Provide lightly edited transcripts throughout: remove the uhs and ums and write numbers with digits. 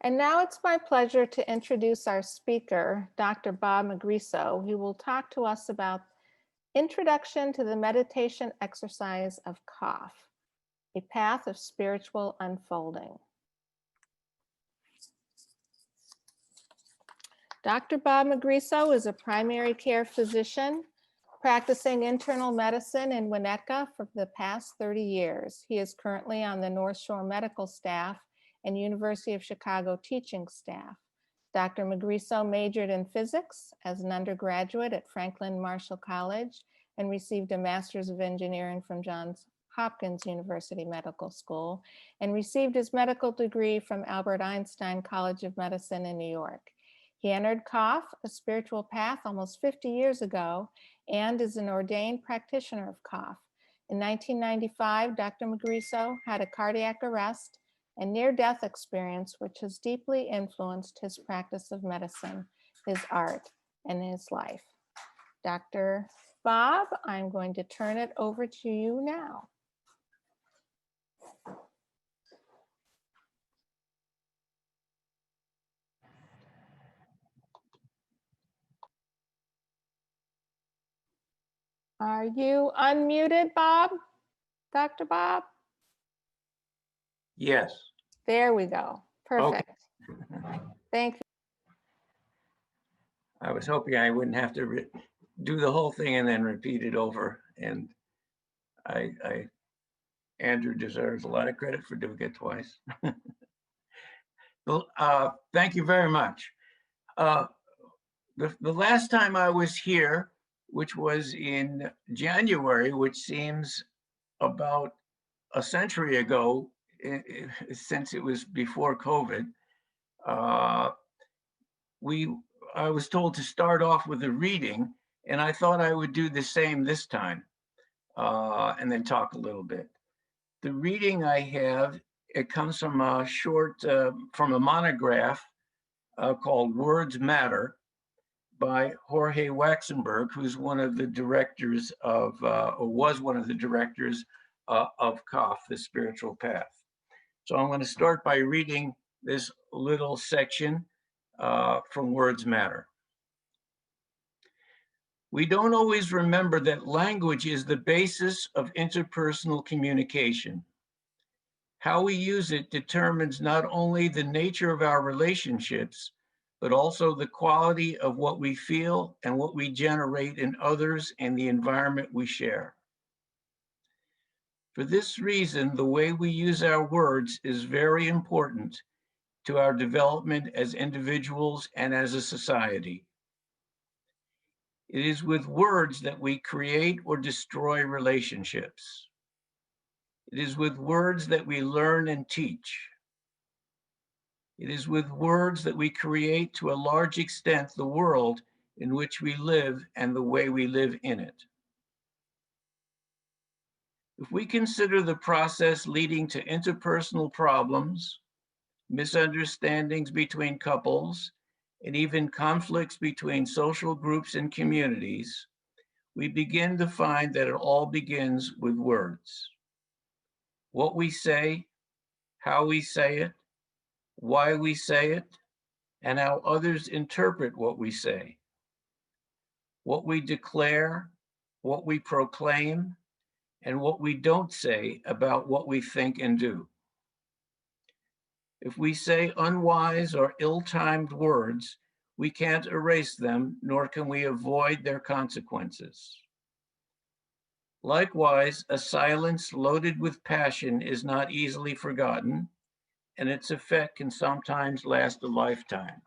And now it's my pleasure to introduce our speaker, Dr. Bob Magrisso, who will talk to us about Introduction to the Meditation Exercise of Cafh, a Path of Spiritual Unfolding. Dr. Bob Magrisso is a primary care physician practicing internal medicine in Winnetka for the past 30 years. He is currently on the North Shore medical staff and University of Chicago teaching staff. Dr. Magrisso majored in physics as an undergraduate at Franklin Marshall College and received a Master's of Engineering from Johns Hopkins University Medical School and received his medical degree from Albert Einstein College of Medicine in New York. He entered Cafh, a spiritual path, almost 50 years ago and is an ordained practitioner of Cafh. In 1995, Dr. Magrisso had a cardiac arrest and near-death experience, which has deeply influenced his practice of medicine, his art, and his life. Dr. Bob, I'm going to turn it over to you now. Are you unmuted, Bob? Dr. Bob? Yes. There we go. Perfect. Okay. Thank you. I was hoping I wouldn't have to do the whole thing and then repeat it over. And Andrew deserves a lot of credit for doing it twice. Well, thank you very much. The last time I was here, which was in January, which seems about a century ago, since it was before COVID, I was told to start off with a reading, and I thought I would do the same this time, and then talk a little bit. The reading I have, it comes from a short, from a monograph called Words Matter by Jorge Waxenberg, who's one of the directors of, or was one of the directors of Cafh, the spiritual path. So I'm going to start by reading this little section from Words Matter. We don't always remember that language is the basis of interpersonal communication. How we use it determines not only the nature of our relationships, but also the quality of what we feel and what we generate in others and the environment we share. For this reason, the way we use our words is very important to our development as individuals and as a society. It is with words that we create or destroy relationships. It is with words that we learn and teach. It is with words that we create to a large extent the world in which we live and the way we live in it. If we consider the process leading to interpersonal problems, misunderstandings between couples, and even conflicts between social groups and communities, we begin to find that it all begins with words. What we say, how we say it, why we say it, and how others interpret what we say. What we declare, what we proclaim, and what we don't say about what we think and do. If we say unwise or ill-timed words, we can't erase them, nor can we avoid their consequences. Likewise, a silence loaded with passion is not easily forgotten, and its effect can sometimes last a lifetime.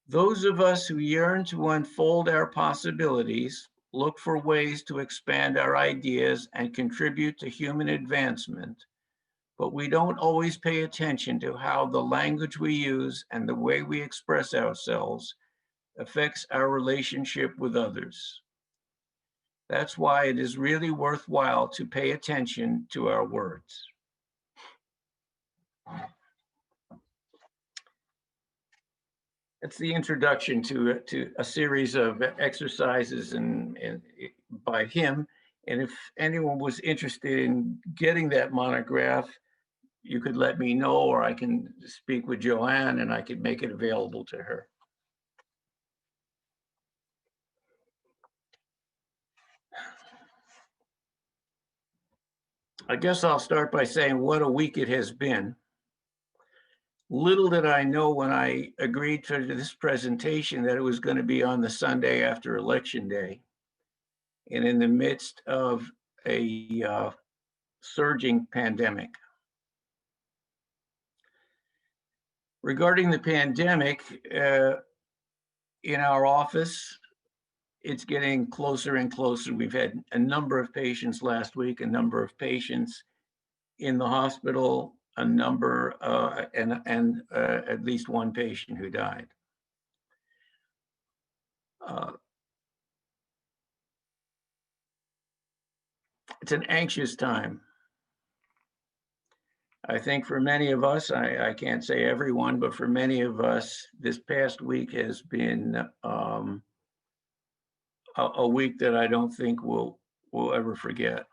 Those of us who yearn to unfold our possibilities, look for ways to expand our ideas and contribute to human advancement, but we don't always pay attention to how the language we use and the way we express ourselves affects our relationship with others. That's why it is really worthwhile to pay attention to our words. It's the introduction to a series of exercises and by him. And if anyone was interested in getting that monograph, you could let me know, or I can speak with Joanne and I could make it available to her. I guess I'll start by saying what a week it has been. Little did I know when I agreed to this presentation that it was going to be on the Sunday after Election Day, and in the midst of a surging pandemic. Regarding the pandemic, in our office, it's getting closer and closer. We've had a number of patients last week, a number of patients in the hospital, a number, and at least one patient who died. It's an anxious time. I think for many of us, I can't say everyone, but for many of us, this past week has been a week that I don't think we'll ever forget.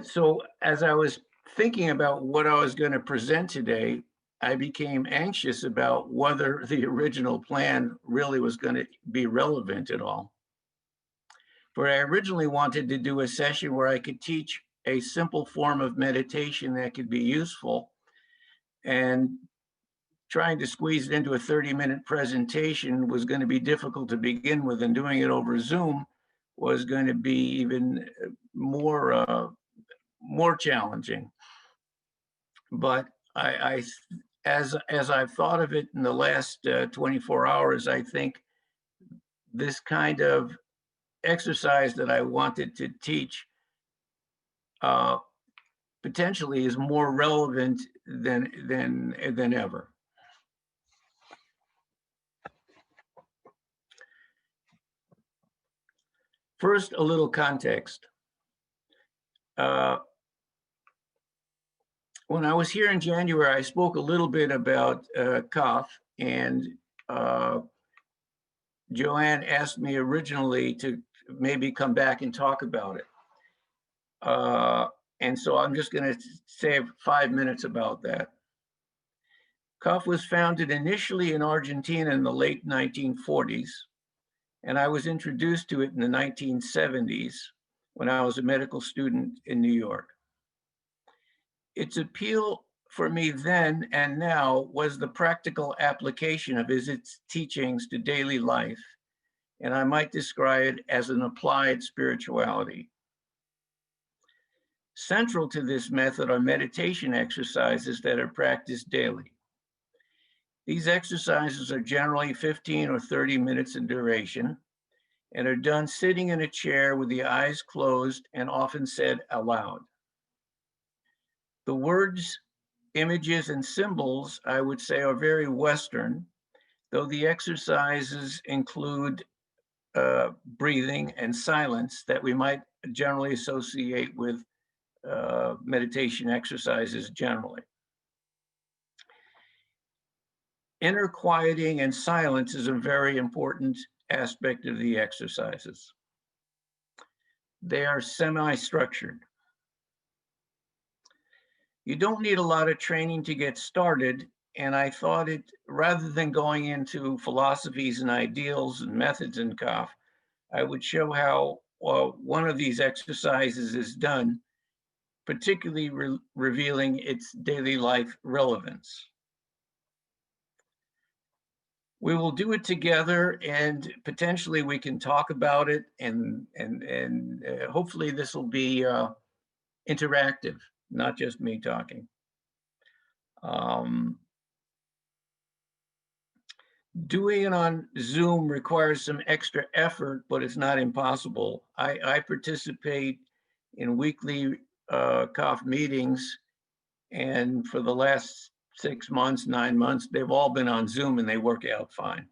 So as I was thinking about what I was going to present today, I became anxious about whether the original plan really was going to be relevant at all. For I originally wanted to do a session where I could teach a simple form of meditation that could be useful, and trying to squeeze it into a 30-minute presentation was going to be difficult to begin with, and doing it over Zoom was going to be even more challenging. But as I've thought of it in the last 24 hours, I think this kind of exercise that I wanted to teach potentially is more relevant than ever. First, a little context. When I was here in January, I spoke a little bit about Cafh, and Joanne asked me originally to maybe come back and talk about it. And so I'm just going to say 5 minutes about that. Cafh was founded initially in Argentina in the late 1940s, and I was introduced to it in the 1970s when I was a medical student in New York. Its appeal for me then and now was the practical application of its teachings to daily life, and I might describe it as an applied spirituality. Central to this method are meditation exercises that are practiced daily. These exercises are generally 15 or 30 minutes in duration and are done sitting in a chair with the eyes closed and often said aloud. The words, images, and symbols, I would say, are very Western, though the exercises include breathing and silence that we might generally associate with meditation exercises generally. Inner quieting and silence is a very important aspect of the exercises. They are semi-structured. You don't need a lot of training to get started, and I thought it, rather than going into philosophies and ideals and methods in Cafh, I would show how one of these exercises is done, particularly revealing its daily life relevance. We will do it together, and potentially we can talk about it, and hopefully this will be interactive, not just me talking. Doing it on Zoom requires some extra effort, but it's not impossible. I participate in weekly Cafh meetings, and for the last 6 months, 9 months, they've all been on Zoom and they work out fine.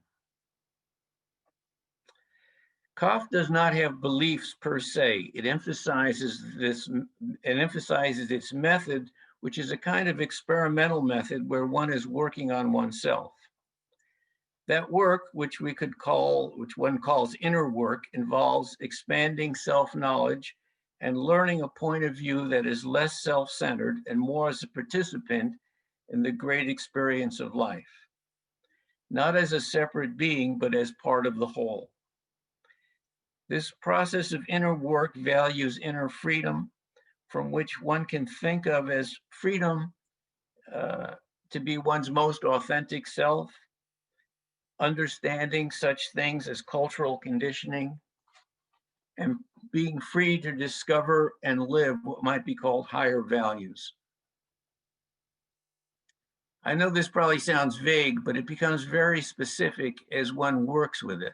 Cafh does not have beliefs per se. It emphasizes its method, which is a kind of experimental method where one is working on oneself. That work, which one calls inner work, involves expanding self-knowledge and learning a point of view that is less self-centered and more as a participant in the great experience of life, not as a separate being, but as part of the whole. This process of inner work values inner freedom, from which one can think of as freedom to be one's most authentic self, understanding such things as cultural conditioning, and being free to discover and live what might be called higher values. I know this probably sounds vague, but it becomes very specific as one works with it.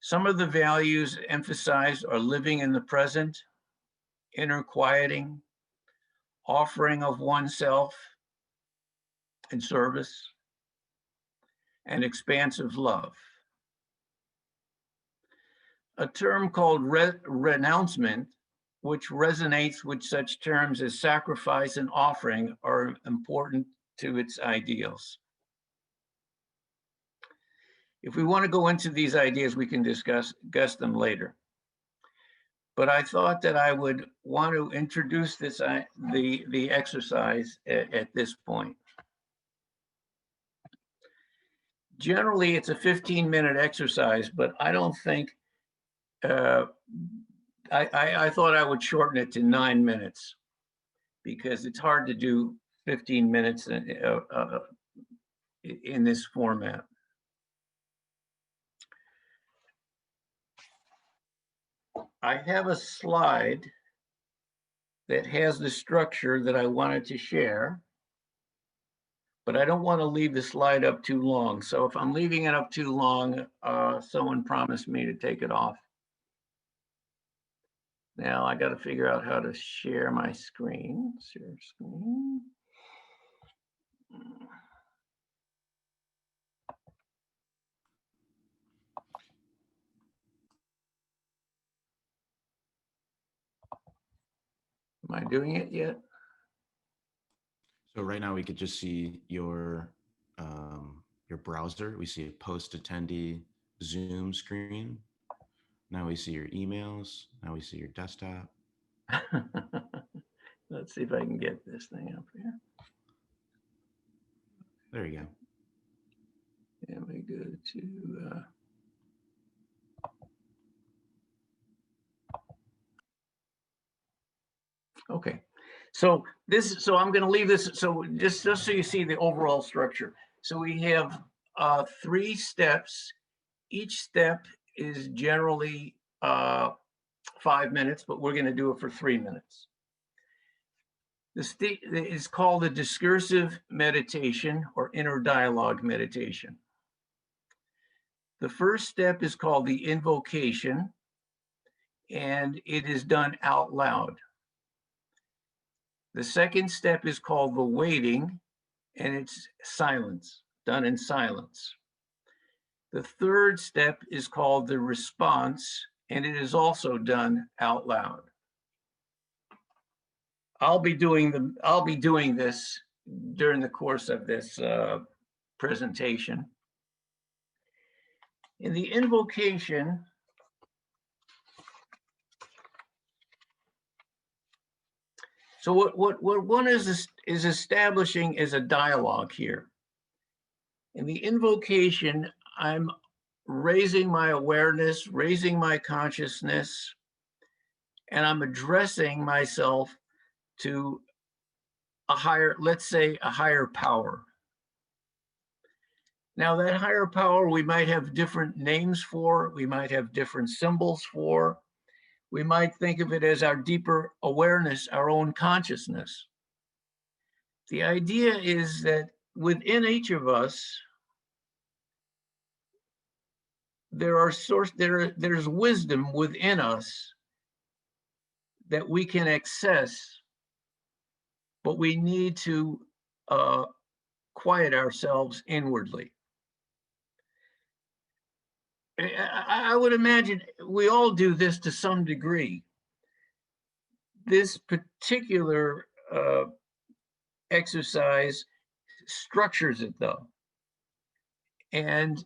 Some of the values emphasized are living in the present, inner quieting, offering of oneself in service, and expansive love. A term called renouncement, which resonates with such terms as sacrifice and offering, are important to its ideals. If we want to go into these ideas, we can discuss them later. But I thought that I would want to introduce this the exercise at this point. Generally, it's a 15-minute exercise, but I don't think, I thought I would shorten it to 9 minutes because it's hard to do 15 minutes in this format. I have a slide that has the structure that I wanted to share, but I don't want to leave the slide up too long. So if I'm leaving it up too long, someone promised me to take it off. Now I got to figure out how to share my screen. Share screen. Am I doing it yet? So right now we could just see your browser. We see a post attendee Zoom screen. Now we see your emails. Now we see your desktop. Let's see if I can get this thing up here. There you go. And we go to okay. So I'm going to leave this. So just so you see the overall structure. So we have 3 steps. Each step is generally 5 minutes, but we're going to do it for 3 minutes. This is called the discursive meditation or inner dialogue meditation. The first step is called the invocation, and it is done out loud. The second step is called the waiting, and it's silence, done in silence. The third step is called the response, and it is also done out loud. I'll be doing this during the course of this presentation. In the invocation, so what one is establishing is a dialogue here. In the invocation, I'm raising my awareness, raising my consciousness, and I'm addressing myself to a higher, let's say, a higher power. Now, that higher power, we might have different names for, we might have different symbols for, we might think of it as our deeper awareness, our own consciousness. The idea is that within each of us, there's wisdom within us that we can access, but we need to quiet ourselves inwardly. I would imagine we all do this to some degree. This particular exercise structures it though. And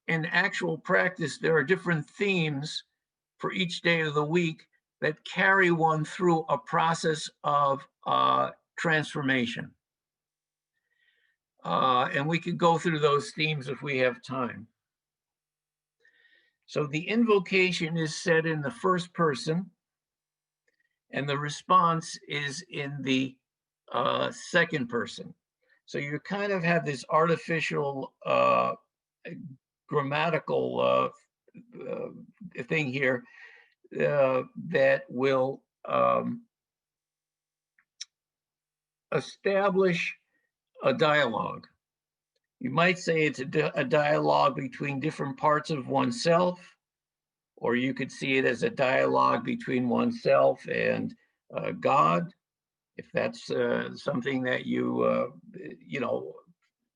in actual practice, there are different themes for each day of the week that carry one through a process of transformation. And we could go through those themes if we have time. So the invocation is said in the first person, and the response is in the second person. So you kind of have this artificial grammatical thing here that will establish a dialogue. You might say it's a dialogue between different parts of oneself, or you could see it as a dialogue between oneself and God, if that's something that you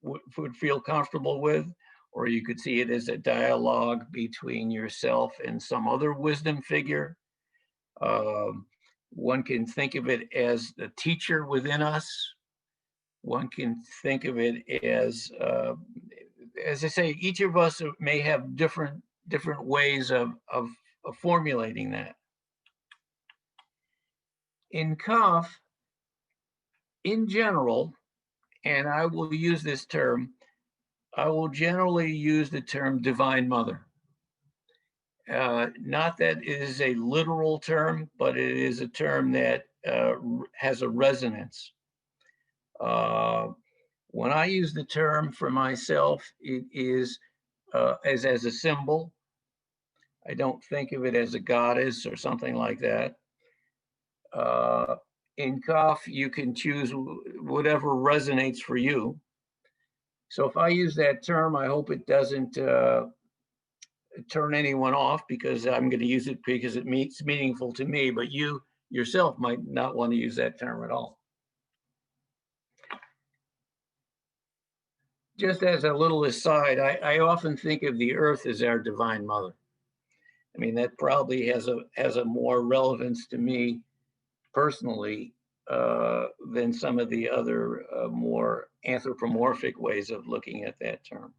would feel comfortable with. Or you could see it as a dialogue between yourself and some other wisdom figure. One can think of it as the teacher within us. One can think of it as I say, each of us may have different ways of formulating that. In Cafh, in general, and I will use this term, I will generally use the term Divine Mother. Not that it is a literal term, but it is a term that has a resonance. When I use the term for myself, it is as a symbol. I don't think of it as a goddess or something like that. In Cafh, you can choose whatever resonates for you. So if I use that term, I hope it doesn't turn anyone off, because I'm going to use it because it's meaningful to me, but you yourself might not want to use that term at all. Just as a little aside, I often think of the earth as our Divine Mother. I mean, that probably has a more relevance to me personally than some of the other more anthropomorphic ways of looking at that term.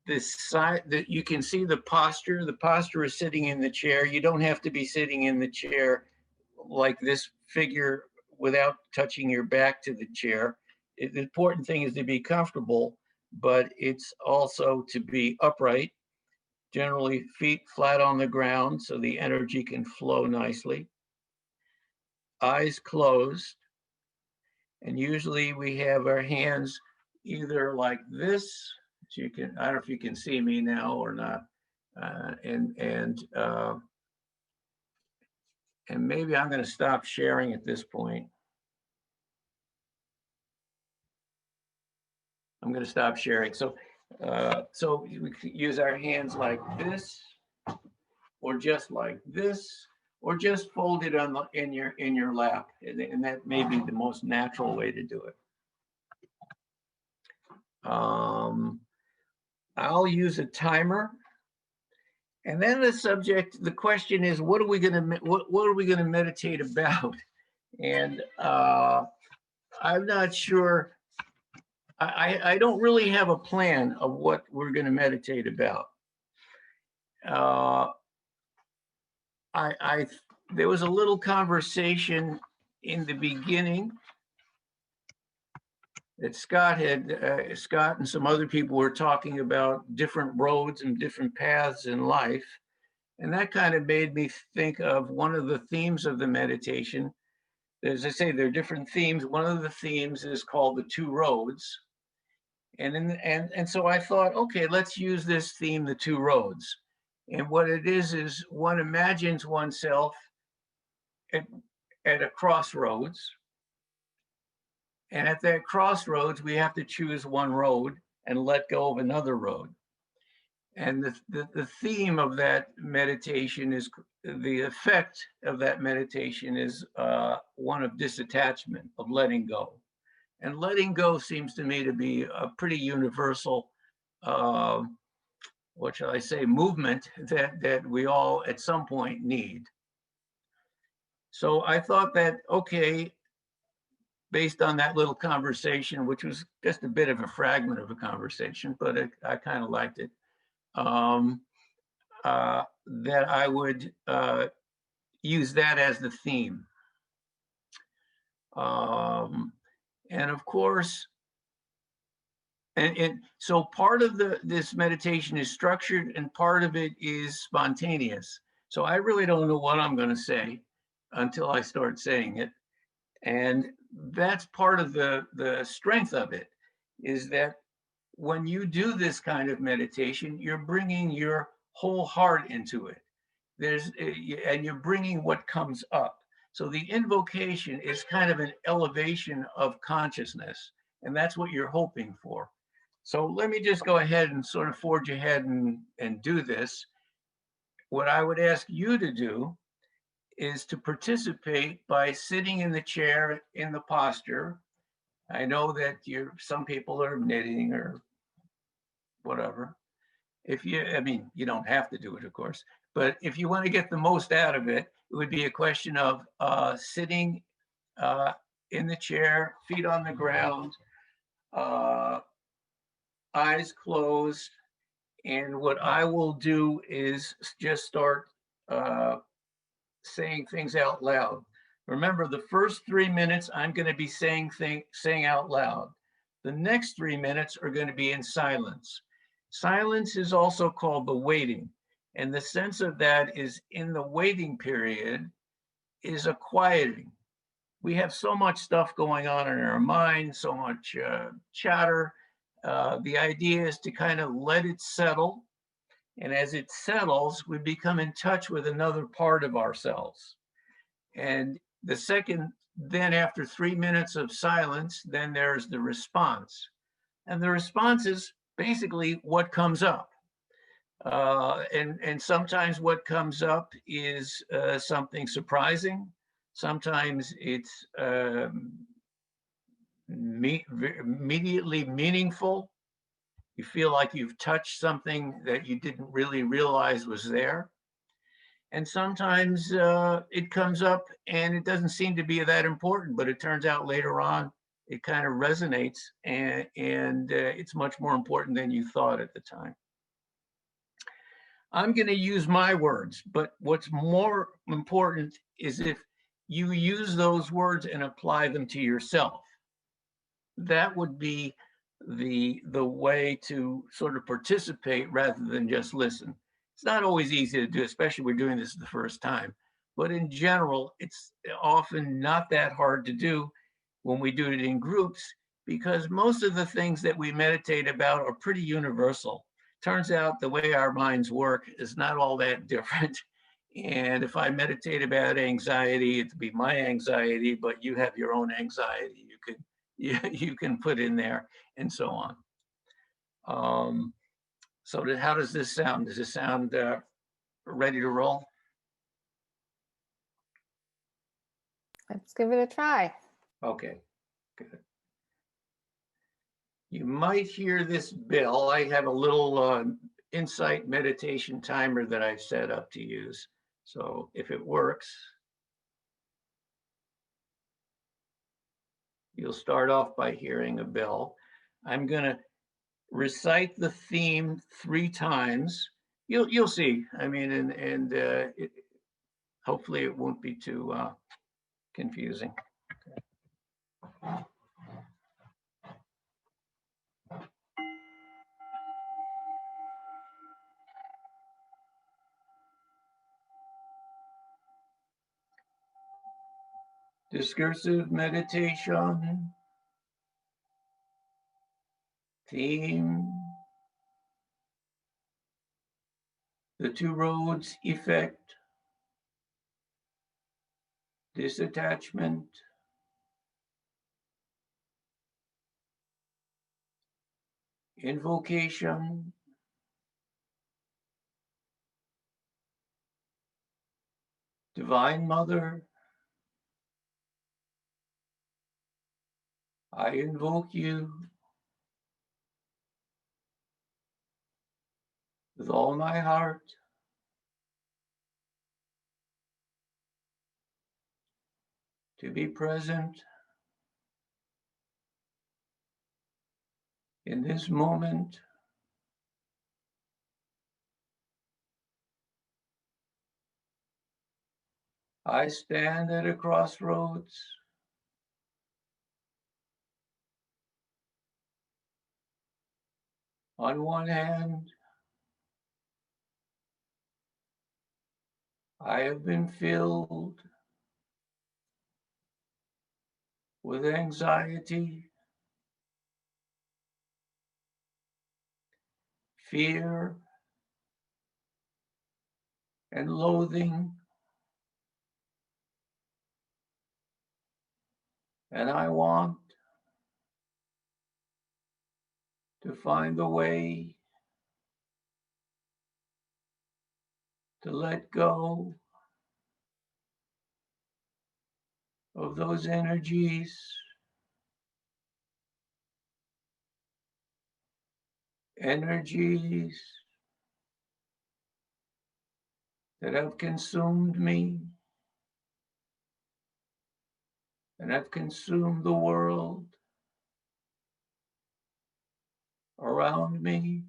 This side that you can see the posture. The posture is sitting in the chair. You don't have to be sitting in the chair like this figure without touching your back to the chair. The important thing is to be comfortable, but it's also to be upright, generally feet flat on the ground so the energy can flow nicely. Eyes closed, and usually we have our hands either like this. So you can, I don't know if you can see me now or not, and maybe I'm going to stop sharing at this point. I'm going to stop sharing. So we can use our hands like this, or just like this, or just fold it on in your lap, and that may be the most natural way to do it. I'll use a timer, and then the question is, what are we going to meditate about? And I'm not sure. I don't really have a plan of what we're going to meditate about. There was a little conversation in the beginning that Scott and some other people were talking about different roads and different paths in life. And that kind of made me think of one of the themes of the meditation. As I say, there are different themes. One of the themes is called the two roads. And so I thought, okay, let's use this theme, the two roads. And what it is one imagines oneself at a crossroads. And at that crossroads, we have to choose one road and let go of another road. And the theme of that meditation is, the effect of that meditation is one of disattachment, of letting go. And letting go seems to me to be a pretty universal, what shall I say, movement that we all at some point need. So I thought that, okay, based on that little conversation, which was just a bit of a fragment of a conversation, but I kind of liked it, that I would use that as the theme. And of course, and so part of this meditation is structured and part of it is spontaneous. So I really don't know what I'm going to say until I start saying it. And that's part of the strength of it, is that when you do this kind of meditation, you're bringing your whole heart into it. And you're bringing what comes up. So the invocation is kind of an elevation of consciousness, and that's what you're hoping for. So let me just go ahead and sort of forge ahead and do this. What I would ask you to do is to participate by sitting in the chair in the posture. I know that some people are knitting or whatever. You don't have to do it, of course, but if you want to get the most out of it, it would be a question of sitting in the chair, feet on the ground, eyes closed. And what I will do is just start saying things out loud. Remember, the first 3 minutes, I'm going to be saying out loud. The next 3 minutes are going to be in silence. Silence is also called the waiting. And the sense of that is, in the waiting period is a quieting. We have so much stuff going on in our mind, so much chatter. The idea is to kind of let it settle. And as it settles, we become in touch with another part of ourselves. And then after 3 minutes of silence, then there's the response. And the response is basically what comes up. And sometimes what comes up is something surprising. Sometimes it's immediately meaningful. You feel like you've touched something that you didn't really realize was there. And sometimes it comes up and it doesn't seem to be that important, but it turns out later on it kind of resonates, and it's much more important than you thought at the time. I'm going to use my words, but what's more important is if you use those words and apply them to yourself. That would be the way to sort of participate rather than just listen. It's not always easy to do, especially we're doing this the first time. But in general, it's often not that hard to do when we do it in groups, because most of the things that we meditate about are pretty universal. Turns out the way our minds work is not all that different. And if I meditate about anxiety, it'd be my anxiety, but you have your own anxiety. You can put in there, and so on. So how does this sound? Does it sound ready to roll? Let's give it a try. Okay, good. You might hear this bell. I have a little insight meditation timer that I've set up to use. So if it works, you'll start off by hearing a bell. I'm going to recite the theme 3 times. You'll see. I mean, and hopefully it won't be too confusing. Okay. Discursive meditation, theme, the 2 roads effect, disattachment, invocation, Divine Mother, I invoke you with all my heart. To be present In this moment, I stand at a crossroads. On one hand, I have been filled with anxiety, fear, and loathing, and I want to find a way to let go of those energies, energies that have consumed me and have consumed the world around me.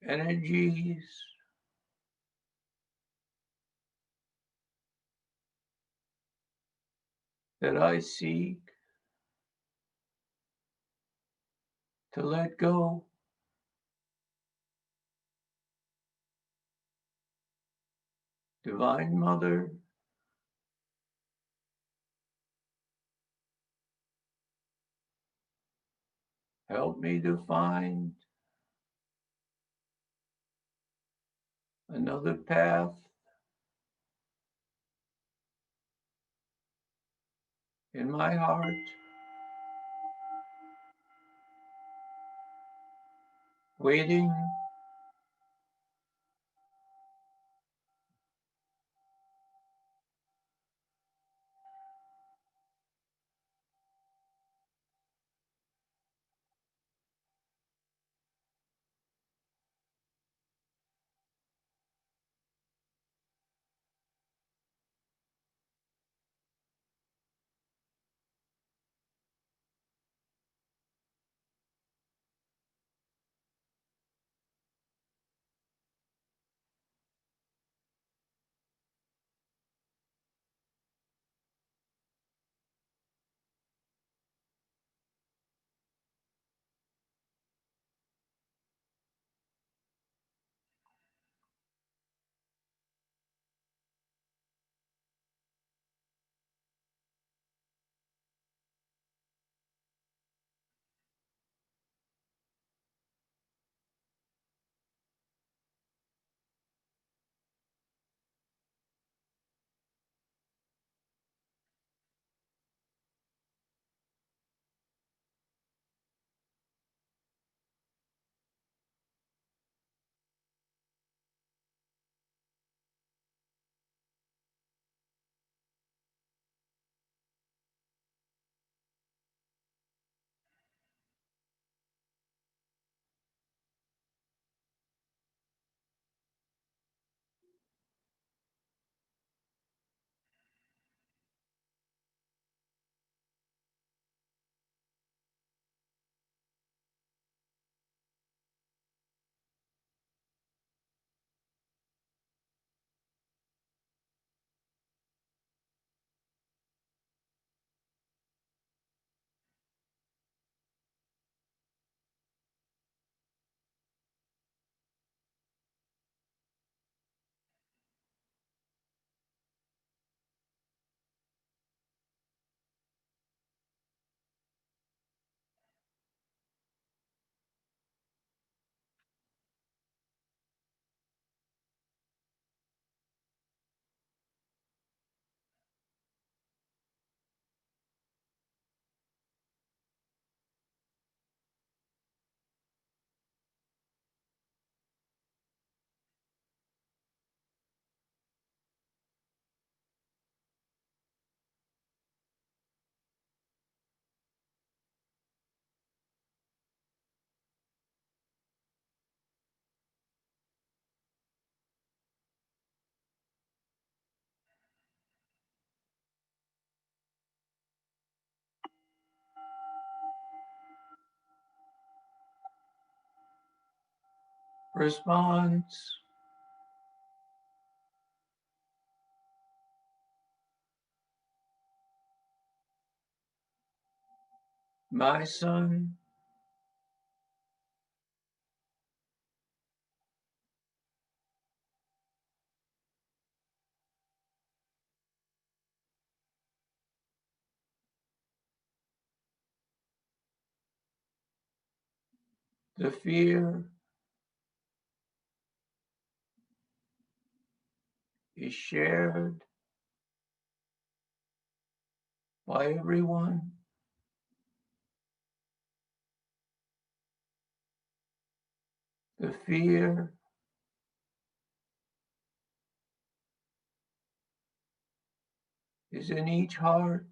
Energies that I seek to let go. Divine Mother, help me to find another path in my heart, waiting response. My son. The fear is shared by everyone. The fear is in each heart.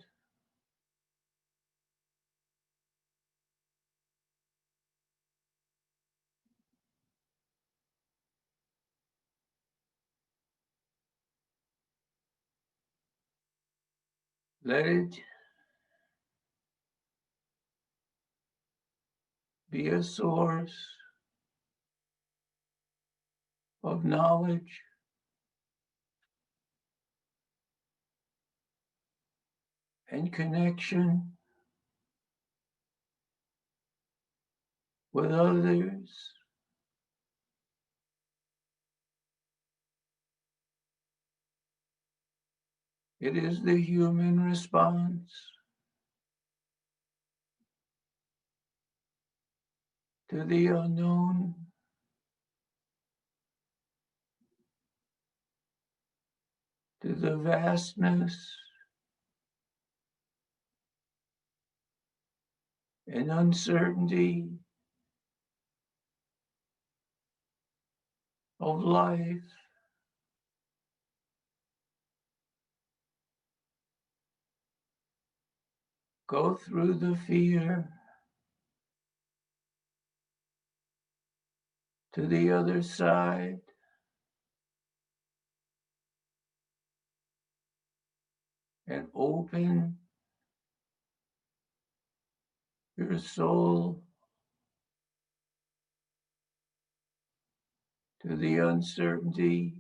Let it be a source of knowledge and connection with others. It is the human response to the unknown, to the vastness and uncertainty of life. Go through the fear to the other side. And open your soul to the uncertainty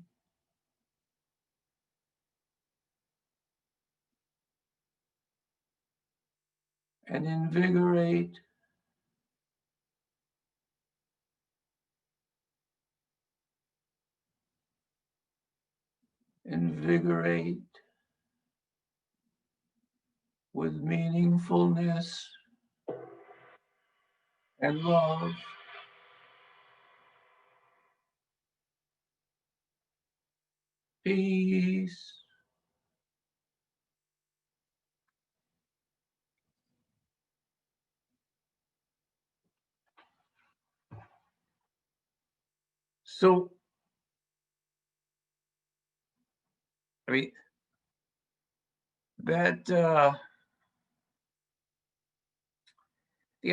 and invigorate with meaningfulness and love. Peace. So, I mean, that the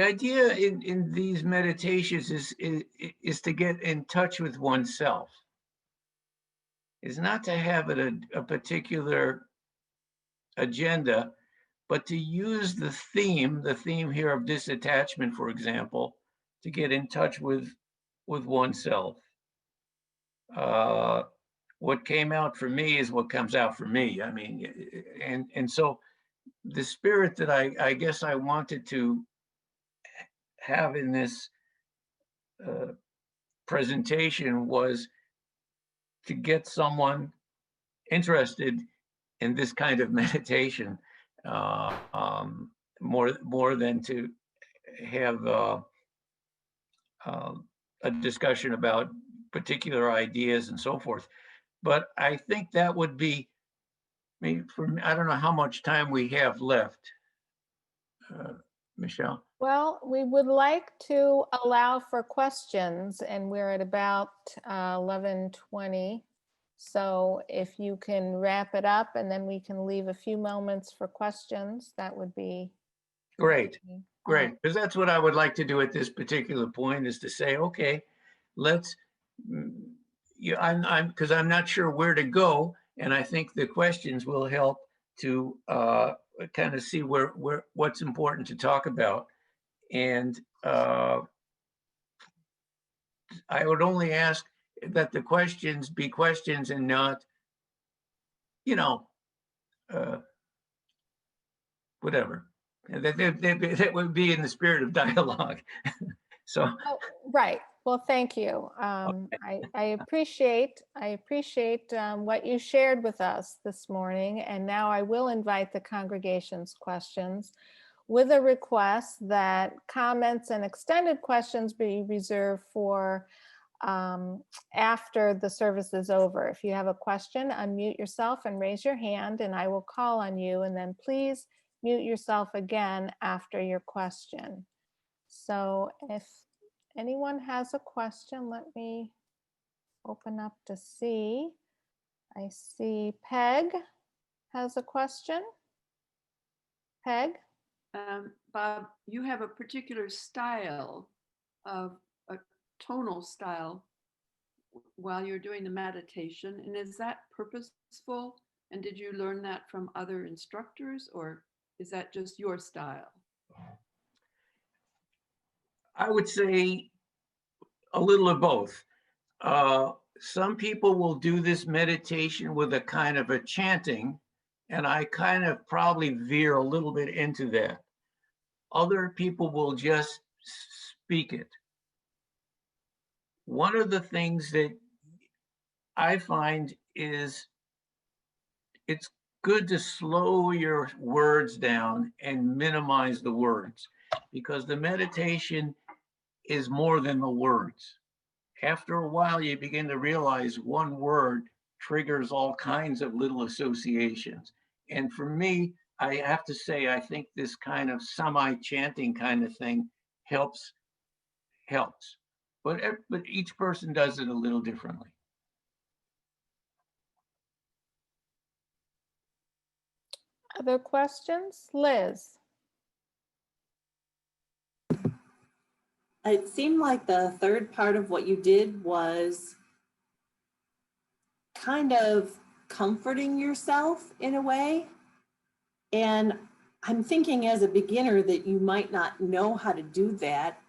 idea in these meditations is to get in touch with oneself. Is not to have a particular agenda, but to use the theme here of disattachment, for example, to get in touch with oneself. What came out for me is what comes out for me. I mean, and so the spirit that I guess I wanted to have in this presentation was to get someone interested in this kind of meditation, more than to have a discussion about particular ideas and so forth. But I think that would be, I mean, for me, I don't know how much time we have left, Michelle. Well, we would like to allow for questions, and we're at about 11:20. So if you can wrap it up, and then we can leave a few moments for questions, that would be Great. Great, because that's what I would like to do at this particular point, is to say, okay, let's, I'm because I'm not sure where to go, and I think the questions will help to kind of see where what's important to talk about, and only ask that the questions be questions and not, you know, whatever. That would be in the spirit of dialogue. So, Oh, right. Well, thank you. I appreciate what you shared with us this morning. And now I will invite the congregation's questions with a request that comments and extended questions be reserved for after the service is over. If you have a question, unmute yourself and raise your hand, and I will call on you. And then please mute yourself again after your question. So if anyone has a question, let me open up to see. I see Peg has a question. Peg? Bob, you have a particular style of a tonal style while you're doing the meditation. And is that purposeful? And did you learn that from other instructors, or is that just your style? I would say a little of both. Some people will do this meditation with a kind of a chanting, and I kind of probably veer a little bit into that. Other people will just speak it. One of the things that I find is it's good to slow your words down and minimize the words, because the meditation is more than the words. After a while, you begin to realize one word triggers all kinds of little associations. And for me, I have to say, I think this kind of semi-chanting kind of thing helps. But each person does it a little differently. Other questions? Liz? It seemed like the third part of what you did was kind of comforting yourself in a way. And I'm thinking as a beginner that you might not know how to do that,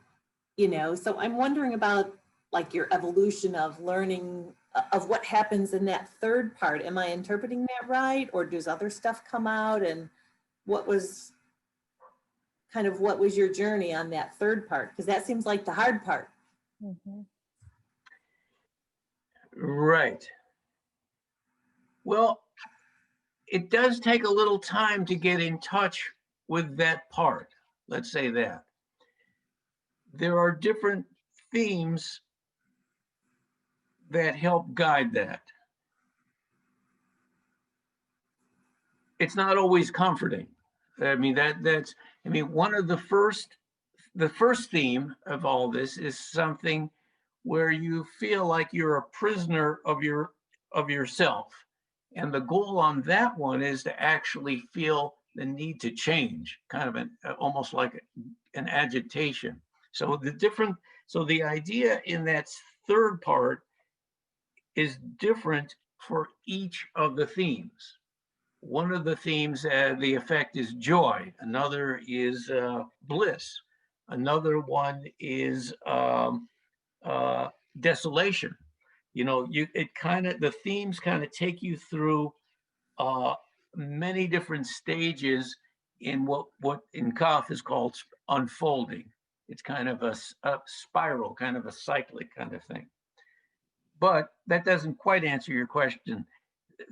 you know, so I'm wondering about like your evolution of learning of what happens in that third part. Am I interpreting that right? Or does other stuff come out? And what was your journey on that third part? Because that seems like the hard part. Mm-hmm. Right. Well, it does take a little time to get in touch with that part. Let's say that. There are different themes that help guide that. It's not always comforting. I mean, one of the first theme of all this is something where you feel like you're a prisoner of yourself. And the goal on that one is to actually feel the need to change, kind of almost like an agitation. So the idea in that third part is different for each of the themes. One of the themes, the effect is joy. Another is bliss. Another one is desolation. You know, the themes kind of take you through many different stages in what in Cafh is called unfolding. It's kind of a spiral, kind of a cyclic kind of thing. But that doesn't quite answer your question.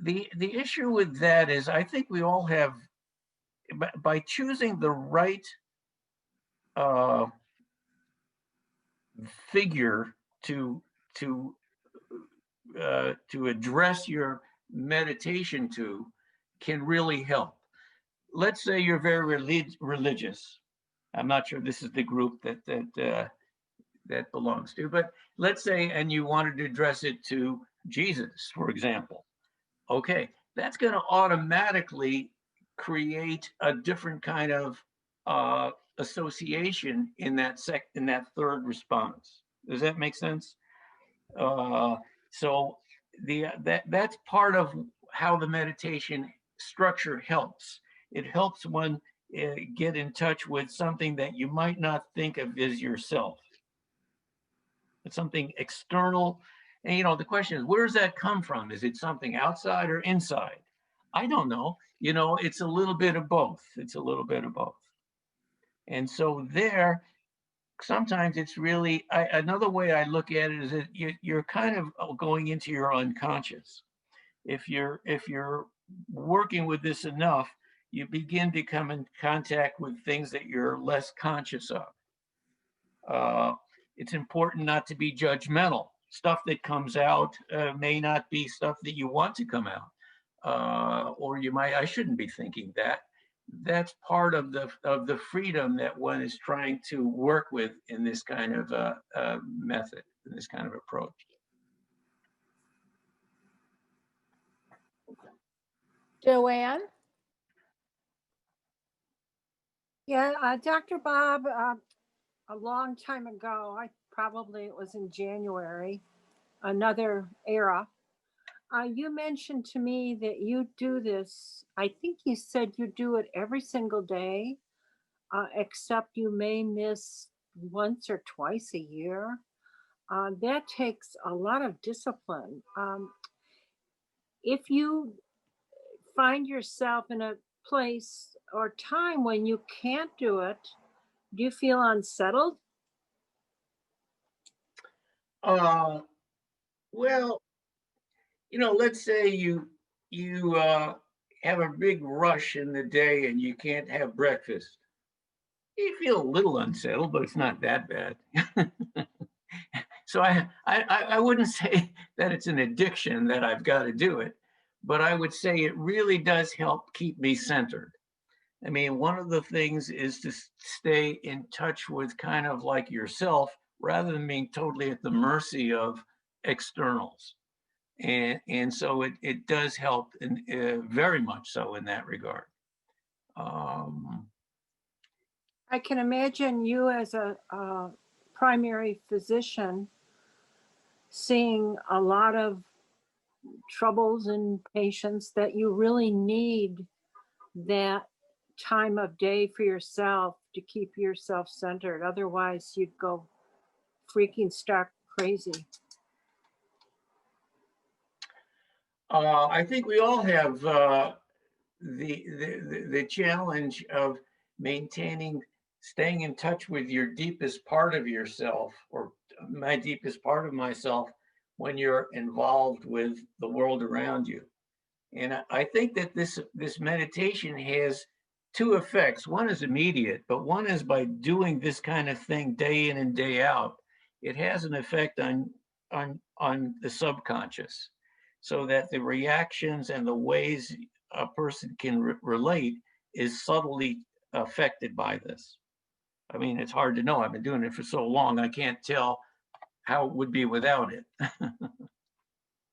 The issue with that is, I think we all have, by choosing the right figure to address your meditation to, can really help. Let's say you're very religious. I'm not sure this is the group that belongs to, but let's say, and you wanted to address it to Jesus, for example. Okay, that's going to automatically create a different kind of association in that third response. Does that make sense? So that's part of how the meditation structure helps. It helps one get in touch with something that you might not think of as yourself. It's something external. And, you know, the question is, where does that come from? Is it something outside or inside? I don't know. You know, it's a little bit of both. It's a little bit of both. And so there, sometimes it's really, another way I look at it is that you're kind of going into your unconscious. If you're working with this enough, you begin to come in contact with things that you're less conscious of. It's important not to be judgmental. Stuff that comes out may not be stuff that you want to come out, or you might. I shouldn't be thinking that. That's part of the freedom that one is trying to work with in this kind of method, in this kind of approach. Joanne? Yeah, Dr. Bob, a long time ago, it was in January, another era, you mentioned to me that you do this. I think you said you do it every single day, except you may miss once or twice a year. That takes a lot of discipline. If you find yourself in a place or time when you can't do it, do you feel unsettled? Well, you know, let's say you have a big rush in the day and you can't have breakfast. You feel a little unsettled, but it's not that bad. So I wouldn't say that it's an addiction that I've got to do it, but I would say it really does help keep me centered. I mean, one of the things is to stay in touch with kind of like yourself rather than being totally at the mercy of externals. And so it does help, very much so in that regard. I can imagine you as a primary physician seeing a lot of troubles in patients that you really need that time of day for yourself to keep yourself centered. Otherwise, you'd go freaking stark crazy. I think we all have the challenge of maintaining, staying in touch with your deepest part of yourself, or my deepest part of myself, when you're involved with the world around you. And I think that this meditation has two effects. One is immediate, but one is by doing this kind of thing day in and day out, it has an effect on the subconscious, so that the reactions and the ways a person can relate is subtly affected by this. I mean, it's hard to know. I've been doing it for so long, I can't tell how it would be without it.